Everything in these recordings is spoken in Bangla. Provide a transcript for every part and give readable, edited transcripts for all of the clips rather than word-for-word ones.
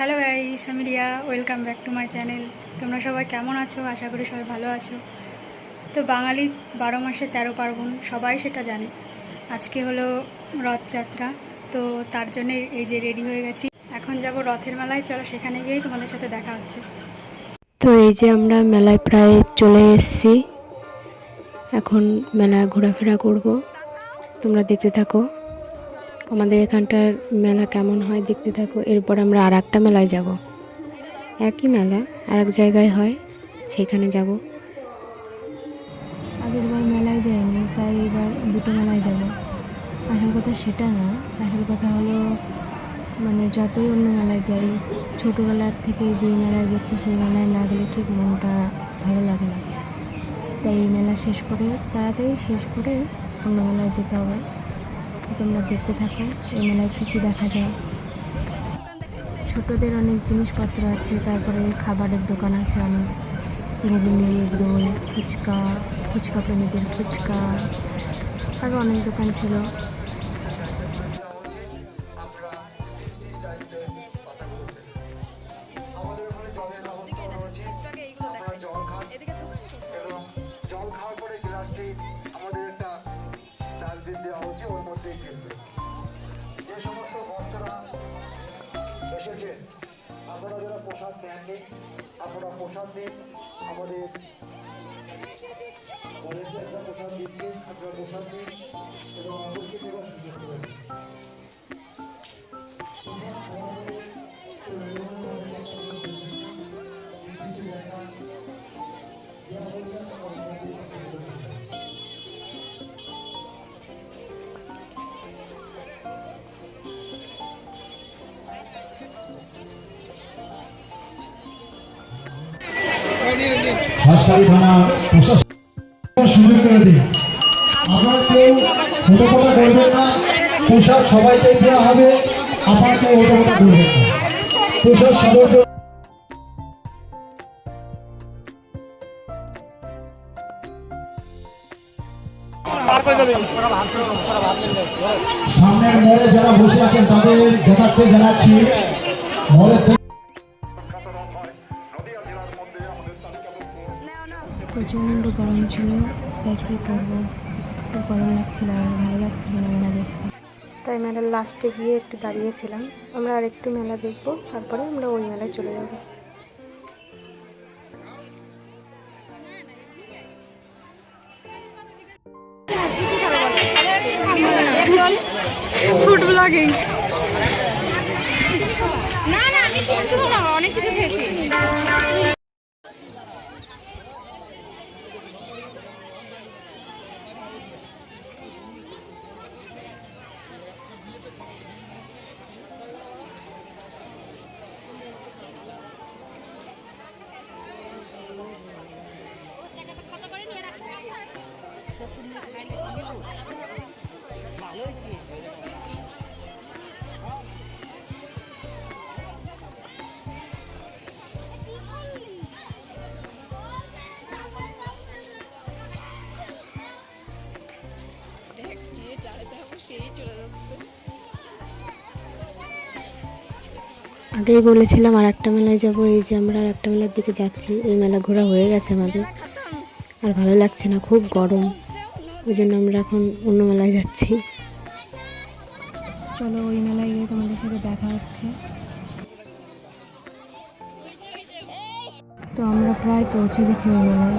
হ্যালো গাইস, আমি Riya. Welcome back to my channel. তোমরা সবাই কেমন আছো? আশা করি সবাই ভালো আছো। তো বাঙালি 12 মাসে 13 পার্বণ, সবাই সেটা জানে। আজকে হলো রথযাত্রা, তো তার জন্য এই যে রেডি হয়ে গেছি। এখন যাব রথের মেলায়, চলো সেখানে গিয়েই তোমাদের সাথে দেখা হচ্ছে। তো এই যে আমরা মেলায় প্রায় চলে এসেছি, এখন মেলা ঘোরাফেরা করব। তোমরা দেখতে থাকো আমাদের এখানটার মেলা কেমন হয়, দেখতে থাকো। এরপর আমরা আর একটা মেলায় যাব, একই মেলা আর এক জায়গায় হয়, সেখানে যাব। আগের বার মেলায় যাইনি, তাই এবার দুটো মেলায় যাব। আসল কথা সেটা না, আসল কথা হলো মানে যতই অন্য মেলায় যাই, ছোটোবেলার থেকে যেই মেলায় গেছি সেই মেলায় না গেলে ঠিক মনটা ভালো লাগে না। তাই এই মেলা শেষ করে, তাড়াতাড়ি শেষ করে অন্য মেলায় যেতে হবে। তোমরা দেখতে থাকো এই মেলায় কী কী দেখা যায়। ছোটদের অনেক জিনিসপত্র আছে, তারপরে খাবারের দোকান আছে অনেক, ঘুগনি, এগরোল, ফুচকা, ফুচকা প্রেমীদের ফুচকা, আরও অনেক দোকান ছিল। জল খাওয়ার পরে গ্লাসটি আমাদের একটা ডাস্টবিন দেওয়া হচ্ছে, ওর মধ্যেই ফেলবে। যে সমস্ত ভক্তরা এসেছেন, আপনারা যারা প্রসাদ নেননি, আপনারা প্রসাদ দিন। আমাদের ভলেন্টিয়াররা প্রসাদ দিচ্ছেন, আপনারা প্রসাদ দিন এবং অপরকে দেওয়ার সুযোগ করবেন। হাসখালি থানা প্রশাসন সুযোগ করে দিন। আপনারা কেউ ছোটোখাটো করবেন না, পোশাক সবাইকে দেওয়া হবে, আপনারা কেউ ওটা করবেন না। পোশাক সদর সামনের মোড়ে যারা বসে আছেন তাদের যথার্থে জানাচ্ছি, মোড়ের থেকে প্রচণ্ড গরম ছিল, তাই কী করবো, খুব গরম লাগছিল আর ভালো লাগছিল না মেলা দেখতে। তাই মেলার লাস্টে গিয়ে একটু দাঁড়িয়েছিলাম। আমরা আর একটু মেলা দেখবো, তারপরে আমরা ওই মেলায় চলে যাবো। Food blogging. না না, আমি কিছু না, অনেক কিছু খেয়েছি। আগেই বলেছিলাম আর একটা মেলায় যাব, এই যে আমরা আর একটা মেলার দিকে যাচ্ছি। এই মেলা ঘোরা হয়ে গেছে আমাদের, আর ভালো লাগছে না, খুব গরম, ওই জন্য আমরা এখন অন্য মেলায় যাচ্ছি। চলো ওই মেলায় গিয়ে তোমাদের সাথে দেখা হচ্ছে। তো আমরা প্রায় পৌঁছে গেছি ওই মেলায়।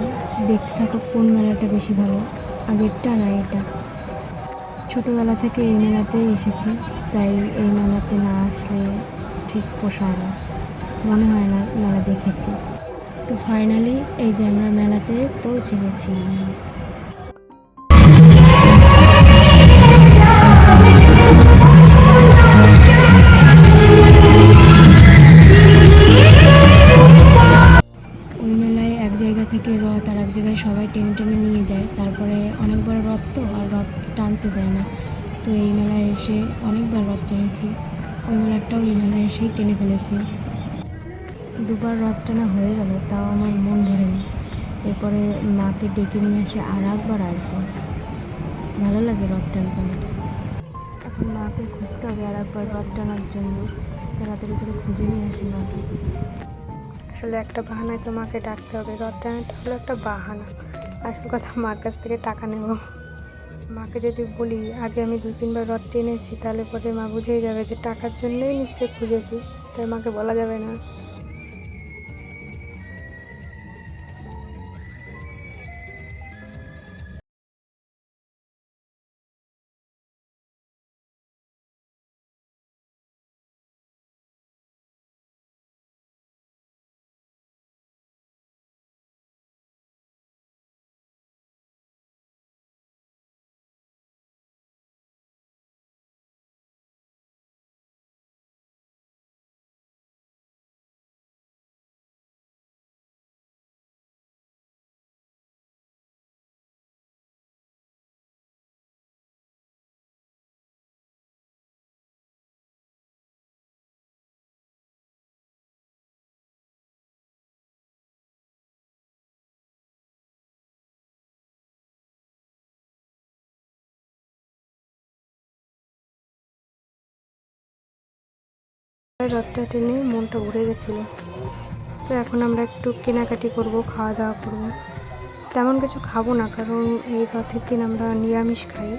দেখতে থাকো কোন মেলাটা বেশি ভালো, আগেরটা না এটা। ছোটোবেলা থেকে এই মেলাতেই এসেছি, তাই এই মেলাতে না আসলে ঠিক পোষায় না, মনে হয় না মেলা দেখেছি। তো ফাইনালি এই যে আমরা মেলাতে পৌঁছে গেছি। ওই মেলায় এক জায়গা থেকে রথ আর এক জায়গায় সবাই টেনে টেনে নিয়ে যায়, তারপরে অনেক বড় রথ, তো আর রথ টানতে দেয় না। তো এই মেলায় এসে অনেকবার রথ টেনেছি, ওই মেলাটাও এই মেলায় এসেই টেনে ফেলেছি। দুবার রথ টানা হয়ে গেল, তাও আমার মন ধরেনি। এরপরে মাকে ডেকে নিয়ে এসে আর একবার আসবো, ভালো লাগে রথ টানতে আমার। এখন মাকে খুঁজতে হবে আর একবার রথ টানার জন্য। তাড়াতাড়ি করে খুঁজে নিয়ে আসুন রথ। আসলে একটা বাহানায় তোমাকে ডাকতে হবে, রথ টানাটা হলো একটা বাহানা, আসল কথা মার কাছ থেকে টাকা নেব। মাকে যদি বলি আগে আমি 2-3 বার রথ টেনেছি, তাহলে পরে মা বুঝেই যাবে যে টাকার জন্যই নিশ্চয়ই খুঁজেছি, তাই মাকে বলা যাবে না। রথটা টেনে মনটা ভরে গেছিলো। তো এখন আমরা একটু কেনাকাটি করব, খাওয়া দাওয়া করব। তেমন কিছু খাবো না, কারণ এই রথের দিন আমরা নিরামিষ খাই।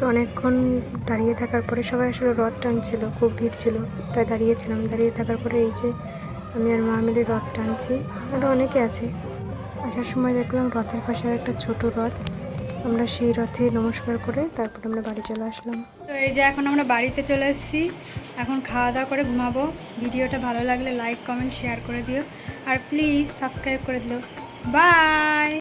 তো অনেকক্ষণ দাঁড়িয়ে থাকার পরে সবাই আসলে রথ টানছিল, খুব ভিড় ছিল, তাই দাঁড়িয়েছিলাম। দাঁড়িয়ে থাকার পরে এই যে আমি আর মা মিলে রথ টানছি, আরও অনেকে আছে। আসার সময় দেখলাম রথের পাশে আর একটা ছোট রথ, আমরা সেই রথে নমস্কার করে তারপর আমরা বাড়ি চলে আসলাম। তো এই যে এখন আমরা বাড়িতে চলে এসেছি, এখন খাওয়া দাওয়া করে ঘুমাবো। ভিডিওটা ভালো লাগলে লাইক কমেন্ট শেয়ার করে দিও, আর প্লিজ সাবস্ক্রাইব করে দিও। বাই।